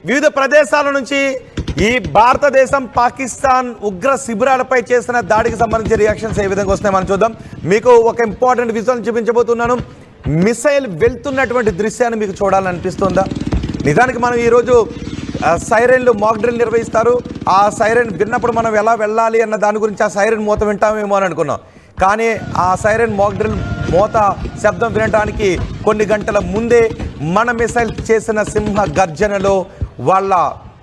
వివిధ ప్రదేశాల నుంచి ఈ భారతదేశం పాకిస్తాన్ ఉగ్ర శిబిరాలపై చేసిన దాడికి సంబంధించి రియాక్షన్స్ ఏ విధంగా వస్తున్నాయి మనం చూద్దాం. మీకు ఒక ఇంపార్టెంట్ విజువల్ చూపించబోతున్నాను. మిసైల్ వెళ్తున్నటువంటి దృశ్యాన్ని మీకు చూడాలనిపిస్తుందా? నిజానికి మనం ఈరోజు సైరన్లు మాక్ డ్రిల్ నిర్వహిస్తారు. ఆ సైరన్ విన్నప్పుడు మనం ఎలా వెళ్ళాలి అన్న దాని గురించి ఆ సైరన్ మూత వింటామేమో అని అనుకున్నాం. కానీ ఆ సైరన్ మాక్ డ్రిల్ మూత శబ్దం వినడానికి కొన్ని గంటల ముందే మన మిసైల్ చేసిన సింహ గర్జనలో వాళ్ళ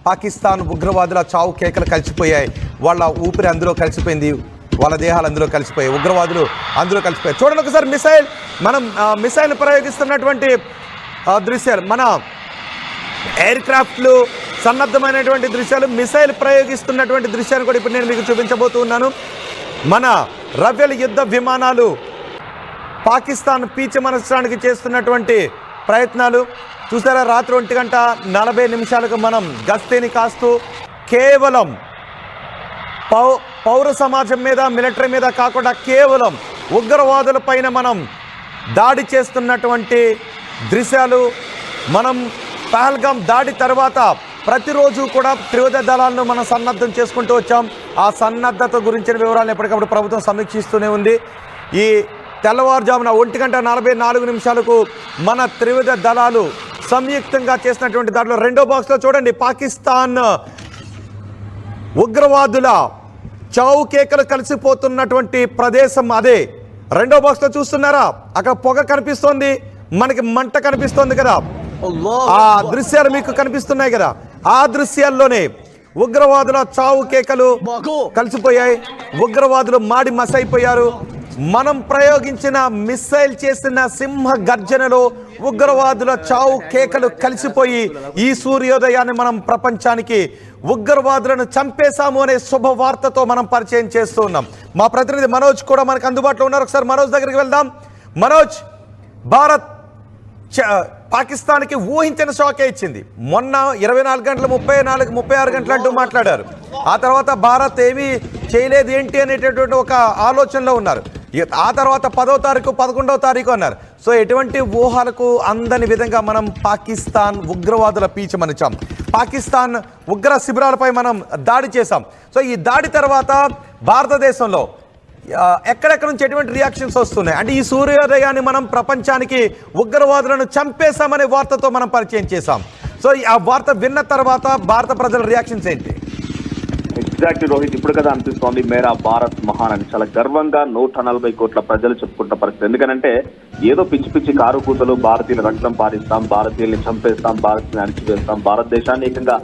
పాకిస్తాన్ ఉగ్రవాదుల చావు కేకలు కలిసిపోయాయి. వాళ్ళ ఊపిరి అందులో కలిసిపోయింది, వాళ్ళ దేహాలు అందులో కలిసిపోయాయి, ఉగ్రవాదులు అందులో కలిసిపోయాయి. చూడండి ఒకసారి మనం మిసైల్ ప్రయోగిస్తున్నటువంటి దృశ్యాలు, మన ఎయిర్ క్రాఫ్ట్లు సన్నద్ధమైనటువంటి దృశ్యాలు, మిసైల్ ప్రయోగిస్తున్నటువంటి దృశ్యాన్ని కూడా ఇప్పుడు నేను మీకు చూపించబోతున్నాను. మన రఫేల్ యుద్ధ విమానాలు పాకిస్తాన్ పీచమనర్చడానికి చేస్తున్నటువంటి ప్రయత్నాలు చూసారా. రాత్రి 1:40 మనం గస్తీని కాస్తూ కేవలం పౌర సమాజం మీద, మిలిటరీ మీద కాకుండా కేవలం ఉగ్రవాదుల పైన మనం దాడి చేస్తున్నటువంటి దృశ్యాలు. మనం పహల్గాం దాడి తర్వాత ప్రతిరోజు కూడా త్రివిధ దళాలను మనం సన్నద్ధం చేసుకుంటూ వచ్చాం. ఆ సన్నద్ధత గురించిన వివరాలు ఎప్పటికప్పుడు ప్రభుత్వం సమీక్షిస్తూనే ఉంది. ఈ తెల్లవారుజామున 1:44 మన త్రివిధ దళాలు సంయుక్తంగా చేసినటువంటి దాంట్లో రెండో బాక్స్లో చూడండి, పాకిస్తాన్ ఉగ్రవాదుల చావు కేకలు కలిసిపోతున్నటువంటి ప్రదేశం అదే. రెండో బాక్స్లో చూస్తున్నారా, అక్కడ పొగ కనిపిస్తోంది, మనకి మంట కనిపిస్తోంది కదా, ఆ దృశ్యాలు మీకు కనిపిస్తున్నాయి కదా. ఆ దృశ్యాల్లోనే ఉగ్రవాదుల చావు కేకలు కలిసిపోయాయి, ఉగ్రవాదులు మాడి మసైపోయారు. మనం ప్రయోగించిన మిసైల్ చేసిన సింహ గర్జనలో ఉగ్రవాదుల చావు కేకలు కలిసిపోయి ఈ సూర్యోదయాన్ని మనం ప్రపంచానికి ఉగ్రవాదులను చంపేశాము అనే శుభవార్తతో మనం పరిచయం చేస్తూ ఉన్నాం. మా ప్రతినిధి మనోజ్ కూడా మనకు అందుబాటులో ఉన్నారు. ఒకసారి మనోజ్ దగ్గరికి వెళ్దాం. మనోజ్, భారత్ పాకిస్తాన్కి ఊహించిన షాకే ఇచ్చింది. మొన్న 24 గంటలు 36 గంటలు అంటూ మాట్లాడారు. ఆ తర్వాత భారత్ ఏమీ చేయలేదు ఏంటి అనేటటువంటి ఒక ఆలోచనలో ఉన్నారు. ఆ తర్వాత 10వ తారీఖు 11వ తారీఖు అన్నారు. సో ఎటువంటి ఊహలకు అందని విధంగా మనం పాకిస్తాన్ ఉగ్రవాదుల పీచమనిచాం, పాకిస్తాన్ ఉగ్ర శిబిరాలపై మనం దాడి చేశాం. సో ఈ దాడి తర్వాత భారతదేశంలో ఎక్కడెక్కడ నుంచి ఎటువంటి రియాక్షన్స్ వస్తున్నాయి అంటే ఈ సూర్యోదయాన్ని మనం ప్రపంచానికి ఉగ్రవాదులను చంపేశామనే వార్తతో మనం పరిచయం చేశాం. సో ఆ వార్త విన్న తర్వాత భారత ప్రజల రియాక్షన్స్ ఏంటి? ఎగ్జాక్ట్లీ రోహిత్, ఇప్పుడు కదా అనిపిస్తోంది మేరా భారత్ మహాన్ అని. చాలా గర్వంగా 140 కోట్ల ప్రజలు చెప్పుకుంటున్న పరిస్థితి. ఎందుకంటే ఏదో పిచ్చి పిచ్చి కారు కూతలు, భారతీయుల రక్తం పారిస్తాం, భారతీయుల్ని చంపేస్తాం, భారతీయుని అణిచివేస్తాం, భారతదేశాన్ని ఏకంగా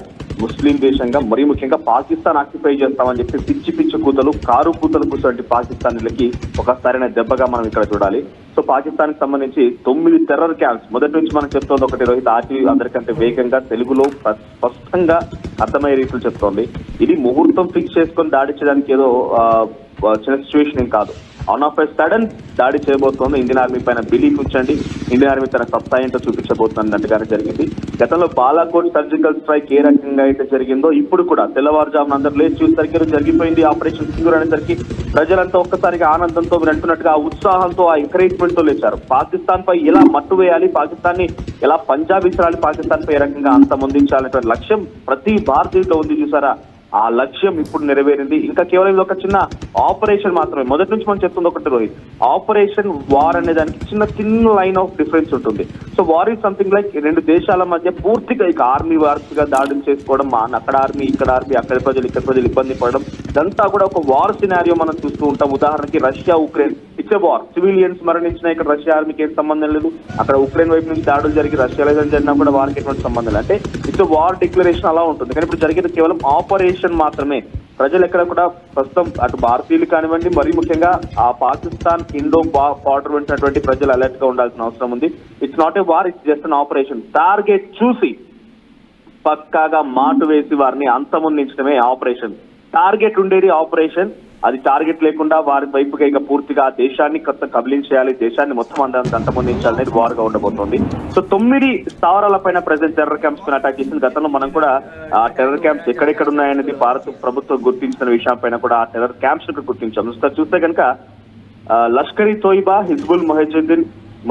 ముస్లిం దేశంగా మరీ ముఖ్యంగా పాకిస్తాన్ ఆక్యుపై చేస్తామని చెప్పి పిచ్చి పిచ్చి కూతలు, కారు కూతలు కూర్చోండి పాకిస్తాన్లకి ఒకసారైన దెబ్బగా మనం ఇక్కడ చూడాలి. సో పాకిస్తాన్ కి సంబంధించి 9 టెర్రర్ క్యాంప్స్ మొదటి నుంచి మనం చెప్తోంది ఒకటి రోహిత్, ఆర్టీవీ అందరికంటే వేగంగా తెలుగులో స్పష్టంగా అర్థమయ్యే రీతిలో చెప్తోంది. ఇది ముహూర్తం ఫిక్స్ చేసుకొని దాడి చేయడానికి ఏదో చిన్న సిచ్యువేషన్ ఏం కాదు. ఆన్ ఆఫ్ ఎ సడన్ దాడి చేయబోతోంది. ఇండియన్ ఆర్మీ పైన బిలీఫ్ ఉంచండి, ఇండియన్ ఆర్మీ తన సత్తా ఏంటో చూపించబోతున్నట్టుగానే జరిగింది. గతంలో బాలాకోట్ సర్జికల్ స్ట్రైక్ ఏ రకంగా అయితే జరిగిందో ఇప్పుడు కూడా తెల్లవారుజామున అందరూ లేచి చూసేసరికి జరిగిపోయింది ఆపరేషన్ సింధూర్ అనేసరికి ప్రజలంతా ఒక్కసారిగా ఆనందంతో మీరు అంటున్నట్టుగా ఆ ఉత్సాహంతో, ఆ ఎంకరేజ్మెంట్ తో లేచారు. పాకిస్తాన్ పై ఎలా మట్టు వేయాలి, పాకిస్తాన్ ని ఎలా పంజాబ్ ఇస్రాయల్, పాకిస్తాన్ పై ఏ రకంగా అంతమొందించాలనేటువంటి లక్ష్యం ప్రతి భారతీయుడిలో ఉంది. చూసారా, ఆ లక్ష్యం ఇప్పుడు నెరవేరింది. ఇంకా కేవలం ఇది ఒక చిన్న ఆపరేషన్ మాత్రమే. మొదటి నుంచి మనం చెప్తుంది ఒకటి రోహిత్, ఆపరేషన్ వార్ అనే దానికి చిన్న లైన్ ఆఫ్ డిఫరెన్స్ ఉంటుంది. So war is something like రెండు దేశాల మధ్య పూర్తిగా ఇక ఆర్మీ వార్స్గా దాడులు చేసుకోవడం, అక్కడ ఆర్మీ ఇక్కడ ఆర్మీ, అక్కడ ప్రజలు ఇక్కడ ప్రజలు ఇబ్బంది పడడం, ఇదంతా కూడా ఒక వార్ సినారియో మనం చూస్తూ ఉంటాం. ఉదాహరణకి Russia Ukraine, it's a war. Civilians మరణించిన ఇక్కడ రష్యా ఆర్మీకి ఏం సంబంధం లేదు, అక్కడ ఉక్రెయిన్ వైపు నుంచి దాడులు జరిగి రష్యాలో జరిగినా కూడా వారికి ఎటువంటి సంబంధం లేదు. అంటే ఇట్స్ ఎ వార్ డిక్లరేషన్ అలా ఉంటుంది. కానీ ఇప్పుడు జరిగేది కేవలం ఆపరేషన్ మాత్రమే. ప్రజలు ఎక్కడ కూడా ప్రస్తుతం అటు భారతీయులు కానివ్వండి, మరీ ముఖ్యంగా ఆ పాకిస్తాన్ ఇండో బార్డర్ వెంటటువంటి ప్రజలు అలర్ట్ గా ఉండాల్సిన అవసరం ఉంది. It's not a war, it's just an operation. Target చూసి పక్కాగా మాటు వేసి వారిని అంతమొందించడమే ఆపరేషన్. టార్గెట్ ఉండేది ఆపరేషన్, అది టార్గెట్ లేకుండా వారి వైపుగా ఇక పూర్తిగా దేశాన్ని కొత్త కబలించేయాలి, దేశాన్ని మొత్తం అంతమొందించాలనేది వార్గా ఉండబోతోంది. సో 9 స్థావరాల పైన ప్రెసెంట్ టెర్రర్ క్యాంప్స్ పైన అటాక్ చేసింది. గతంలో మనం కూడా ఆ టెర్రర్ క్యాంప్స్ ఎక్కడెక్కడ ఉన్నాయనేది భారత ప్రభుత్వం గుర్తించిన విషయం పైన కూడా ఆ టెర్రర్ క్యాంప్స్ గుర్తించాం. చూస్తే కనుక లష్కర్ ఇ తోయిబా, హిజ్బుల్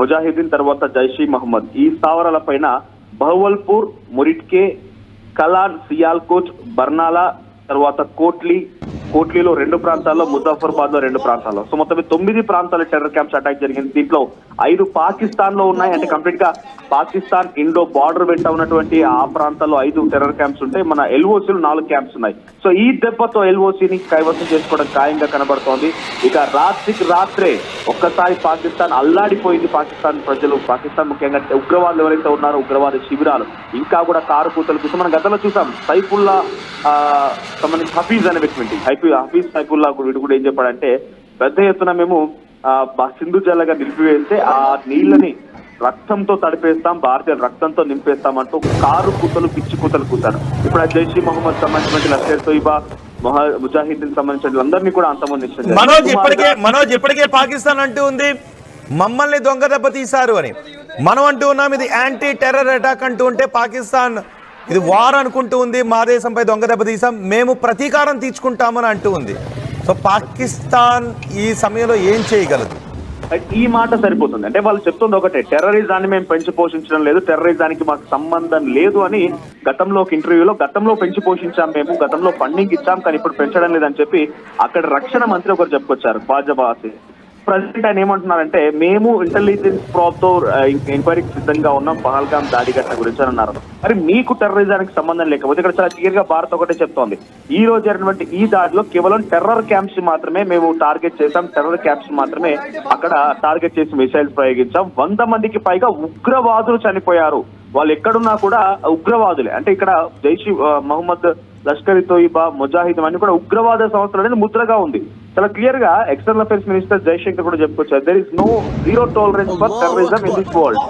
ముజాహిద్దీన్ తర్వాత జైష్ ఈ మహమ్మద్, ఈ స్థావరాల పైన బహవల్పూర్, మురిట్కే, కలాన్, సియాల్కోట్, బర్నాలా, తర్వాత కోట్లీలో 2 ప్రాంతాల్లో, ముజఫర్బాద్ లో 2 ప్రాంతాల్లో, సో మొత్తం 9 ప్రాంతాల టెర్రర్ క్యాంప్స్ అటాక్ జరిగింది. దీంట్లో 5 పాకిస్తాన్ లో ఉన్నాయి. అంటే కంప్లీట్ గా పాకిస్తాన్ ఇండో బార్డర్ వెంట ఉన్నటువంటి ఆ ప్రాంతాల్లో 5 టెర్రర్ క్యాంప్స్ ఉంటాయి. మన ఎల్ఓసీలు 4 క్యాంప్స్ ఉన్నాయి. సో ఈ దెబ్బతో ఎల్ఓసీని కైవసం చేసుకోవడం ఖాయంగా కనబడుతోంది. ఇక రాత్రికి రాత్రే ఒక్కసారి పాకిస్తాన్ అల్లాడిపోయింది. పాకిస్తాన్ ప్రజలు, పాకిస్తాన్ ముఖ్యంగా ఉగ్రవాదులు ఎవరైతే ఉన్నారో ఉగ్రవాద శిబిరాలు ఇంకా కూడా కారు కూతలు చూసాం. మనం గతంలో చూసాం సైఫుల్లా సంబంధించి హఫీజ్ అనే వ్యక్తి, హఫీజ్ సైఫుల్లా వీడు కూడా ఏం చెప్పాడంటే, పెద్ద ఎత్తున మేము సింధు జల్లగా నిలిపివేస్తే ఆ నీళ్ళని రక్తంతో తడిపేస్తాం, భారతీయ రక్తంతో నింపేస్తామంటూ కారు కూతలు, పిచ్చి కూతలు కూతారు. ఇప్పుడు ఆ జైష్ మహమ్మద్ సంబంధించిన లష్కర్ తోయిబా, ముజాహిద్దీన్ సంబంధించిన అందరినీ కూడా అంతమంది. మనోజ్ ఇప్పటికే పాకిస్తాన్ అంటూ ఉంది మమ్మల్ని దొంగ దెబ్బ తీశారు అని. మనం అంటూ ఉన్నాం ఇది యాంటీ టెర్రర్ అటాక్ అంటూ ఉంటే, పాకిస్తాన్ ఇది వార్ అనుకుంటూ ఉంది, మా దేశంపై దొంగ దెబ్బ తీసాం, మేము ప్రతీకారం తీర్చుకుంటామని అంటూ ఉంది. సో పాకిస్తాన్ ఈ సమయంలో ఏం చేయగలదు? ఈ మాట సరిపోతుంది. అంటే వాళ్ళు చెప్తుంది ఒకటే, టెర్రరిజాన్ని మేము పెంచి పోషించడం లేదు, టెర్రరిజానికి మాకు సంబంధం లేదు అని గతంలో ఒక ఇంటర్వ్యూలో, గతంలో పెంచి పోషించాం, మేము గతంలో ఫండింగ్ ఇచ్చాం కానీ ఇప్పుడు పెంచడం లేదని చెప్పి అక్కడ రక్షణ మంత్రి ఒకరు చెప్పుకొచ్చారు, బాజబాసి. ప్రెసిడెంట్ ఆయన ఏమంటున్నారంటే, మేము ఇంటెలిజెన్స్ ప్రాబ్ తో ఎంక్వైరీకి సిద్ధంగా ఉన్నాం పహల్గామ్ దాడి ఘటన గురించి అని అన్నారు. మరి మీకు టెర్రరిజానికి సంబంధం లేకపోతే ఇక్కడ చాలా క్లియర్ గా భారత్ ఒకటే చెప్తోంది, ఈ రోజు జరిగినటువంటి ఈ దాడిలో కేవలం టెర్రర్ క్యాంప్స్ మాత్రమే మేము టార్గెట్ చేశాం, టెర్రర్ క్యాంప్స్ మాత్రమే అక్కడ టార్గెట్ చేసి మిసైల్స్ ప్రయోగించాం, 100 మందికి పైగా ఉగ్రవాదులు చనిపోయారు, వాళ్ళు ఎక్కడున్నా కూడా ఉగ్రవాదులే. అంటే ఇక్కడ జైష్ మహమ్మద్, లష్కర్ తోయిబా, ముజాహిద్ అన్ని కూడా ఉగ్రవాద సంస్థలు అనేది ముద్రగా ఉంది. చాలా క్లియర్ గా ఎక్స్టర్నల్ అఫైర్స్ మినిస్టర్ జైశంకర్ కూడా చెప్పుకొచ్చారు, there is no zero tolerance for terrorism in this world.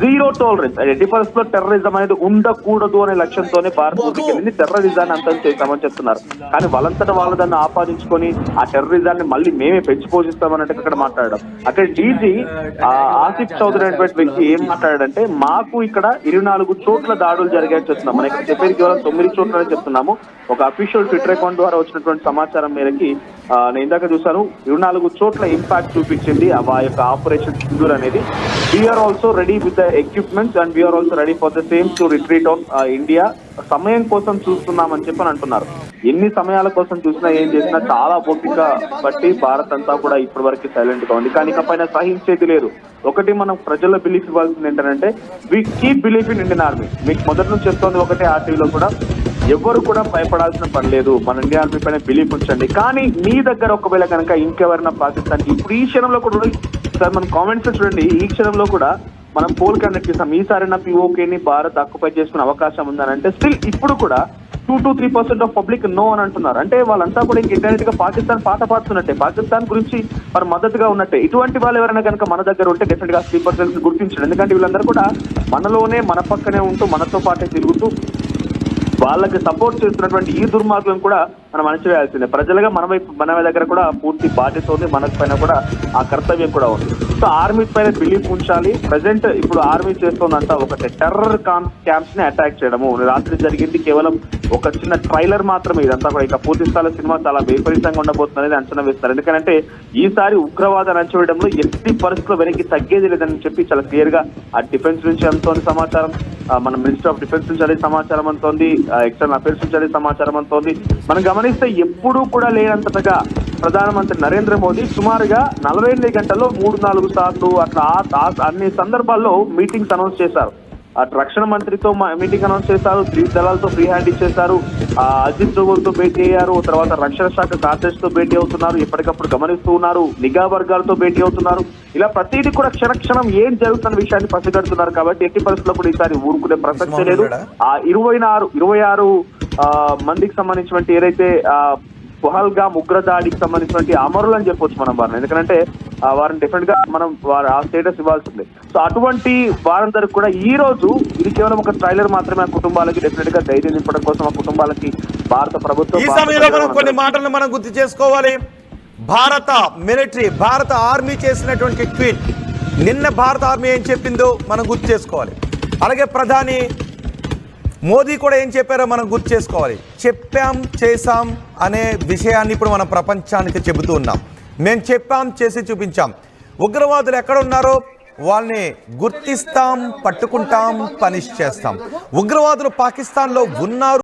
Zero tolerance, ఎట్టి పరిస్థితుల్లో టెర్రరిజం అనేది ఉండకూడదు అనే లక్ష్యంతోనే భారత్ ముందుకెళ్ళింది, టెర్రరిజాన్ని అంతం చేస్తామని చెప్తున్నారు. కానీ వాళ్ళంతటా వాళ్ళు దాన్ని ఆపాదించుకొని ఆ టెర్రరిజాన్ని మళ్ళీ మేమే పెంచి పోషిస్తామన్నట్టు అక్కడ మాట్లాడడం. అక్కడ డీజీ ఆసిఫ్ చౌదరి అనేటువంటి వ్యక్తి ఏం మాట్లాడాడంటే, మాకు ఇక్కడ 24 చోట్ల దాడులు జరిగాయని చెప్తున్నాం, మనం ఇక్కడ చెప్పేది కేవలం 9 చోట్లనే చెప్తున్నాము. ఒక అఫీషియల్ ట్విట్టర్ అకౌంట్ ద్వారా వచ్చినటువంటి సమాచారం మేరకి నేను ఇందాక చూసాను 24 చోట్ల ఇంపాక్ట్ చూపించింది ఆ యొక్క ఆపరేషన్ సింధూర్ అనేది. We are also ready with the equipments and we are also ready for the same to retreat on India. సమయం కోసం చూస్తున్నామని చెప్పని అంటున్నారు. ఎన్ని సమయాల కోసం చూసినా ఏం చేసినా చాలా ఓపిక బట్టి భారత్ అంతా కూడా ఇప్పటి వరకు సైలెంట్ గా ఉంది. కానీ ఇకపైన సహించేది లేదు. ఒకటి మనం ప్రజల్లో బిలీఫ్ ఇవ్వాల్సింది ఏంటంటే, we keep belief in Indian army. మీకు మొదటి నుంచి చెప్తోంది ఒకటే, ఆర్టీవీలో కూడా ఎవరు కూడా భయపడాల్సిన పని లేదు, మన ఇండియన్ ఆర్మీ పైన బిలీఫ్ ఉంచండి. కానీ మీ దగ్గర ఒకవేళ కనుక ఇంకెవరైనా పాకిస్తాన్ ఇప్పుడు ఈ క్షణంలో కూడా సార్ మనం కామెంట్స్ చూడండి, ఈ క్షణంలో కూడా మనం పోల్ కండక్ట్ చేస్తాం, ఈసారైనా పిఓకేని భారత్ ఆక్యుపై చేసుకునే అవకాశం ఉందని అంటే స్టిల్ ఇప్పుడు కూడా 2-3% ఆఫ్ పబ్లిక్ నో అని అంటున్నారు. అంటే వాళ్ళంతా కూడా ఇంక ఇండైరెక్ట్ గా పాకిస్తాన్ పాట పాడుతున్నట్టే, పాకిస్తాన్ గురించి మరి మద్దతుగా ఉన్నట్టే. ఇటువంటి వాళ్ళు ఎవరైనా కనుక మన దగ్గర ఉంటే డెఫినెట్ గా 3% గుర్తించండి. ఎందుకంటే వీళ్ళందరూ కూడా మనలోనే, మన పక్కనే ఉంటూ, మనతో పాటే తిరుగుతూ వాళ్ళకి సపోర్ట్ చేస్తున్నటువంటి ఈ దుర్మార్గులను కూడా మనం అణచివేయాల్సిందే. ప్రజలుగా మన దగ్గర కూడా పూర్తి బాధ్యత ఉంది, మన పైన కూడా ఆ కర్తవ్యం కూడా ఉంది. సో ఆర్మీ పైన బిలీఫ్ ఉంచాలి. ప్రజెంట్ ఇప్పుడు ఆర్మీ చేస్తుందంతా ఒకటే, టెర్రర్ క్యాంప్స్ ని అటాక్ చేయడము. రాత్రి జరిగింది కేవలం ఒక చిన్న ట్రైలర్ మాత్రమే, ఇదంతా కూడా ఇక పూర్తి స్థాయి సినిమా చాలా విపరీతంగా ఉండబోతుంది అనేది అంచనా వేస్తారు. ఎందుకంటే ఈసారి ఉగ్రవాదాన్ని అణచివేయడంలో ఎట్టి పరిస్థితుల్లో వెనక్కి తగ్గేది లేదని చెప్పి చాలా క్లియర్ గా ఆ డిఫెన్స్ నుంచి అంతోంది సమాచారం, మన మినిస్టర్ ఆఫ్ డిఫెన్స్ నుంచి అదే సమాచారం అంతోంది, ఎక్స్టర్నల్ అఫైర్స్ నుంచి అదే సమాచారం అంతోంది. మనం గమనిస్తే ఎప్పుడూ కూడా లేనంతగా ప్రధానమంత్రి నరేంద్ర మోదీ సుమారుగా 48 గంటల్లో 3-4 సార్లు అట్లా అన్ని సందర్భాల్లో మీటింగ్స్ అనౌన్స్ చేశారు. అటు రక్షణ మంత్రితో మీటింగ్ అనౌన్స్ చేశారు, 3 దళాలతో ఫ్రీ హ్యాండ్ ఇచ్చేశారు, అజిత్ డోవల్తో భేటీ అయ్యారు, తర్వాత రక్షణ శాఖ కార్యదర్శి తో భేటీ అవుతున్నారు, ఎప్పటికప్పుడు గమనిస్తూ ఉన్నారు, నిఘా వర్గాలతో భేటీ అవుతున్నారు. ఇలా ప్రతిదీ కూడా క్షణక్షణం ఏం జరుగుతున్న విషయాన్ని పసిగడుతున్నారు. కాబట్టి ఎట్టి పరిస్థితుల్లో కూడా ఈసారి ఊరుకునే ప్రసక్తే లేదు. ఆ 26 మందికి సంబంధించినటువంటి ఏదైతే పహల్గామ్ ఉగ్రదాడికి సంబంధించినటువంటి అమరులు అని చెప్పొచ్చు మనం వారిని, ఎందుకంటే వారిని డెఫినెట్ గా మనం వారి ఆ స్టేటస్ ఇవ్వాల్సిందే. సో అటువంటి వారందరికి కూడా ఈ రోజు ఇది కేవలం ఒక ట్రైలర్ మాత్రమే. ఆ కుటుంబాలకి డెఫినెట్ గా ధైర్యం నింపడం కోసం ఆ కుటుంబాలకి భారత ప్రభుత్వం ఈ సమయంలో మనం కొన్ని మాటలను మనం గుర్తు చేసుకోవాలి. భారత మిలిటరీ, భారత ఆర్మీ చేసినటువంటి ట్వీట్, నిన్న భారత ఆర్మీ ఏం చెప్పిందో మనం గుర్తు చేసుకోవాలి. అలాగే ప్రధాని మోదీ కూడా ఏం చెప్పారో మనం గుర్తు చేసుకోవాలి. చెప్పాం, చేశాం అనే విషయాన్ని ఇప్పుడు మనం ప్రపంచానికి చెబుతూ ఉన్నాం. మేము చెప్పాం, చేసి చూపించాం. ఉగ్రవాదులు ఎక్కడ ఉన్నారో వాళ్ళని గుర్తిస్తాం, పట్టుకుంటాం, పనిష్ చేస్తాం. ఉగ్రవాదులు పాకిస్తాన్లో ఉన్నారు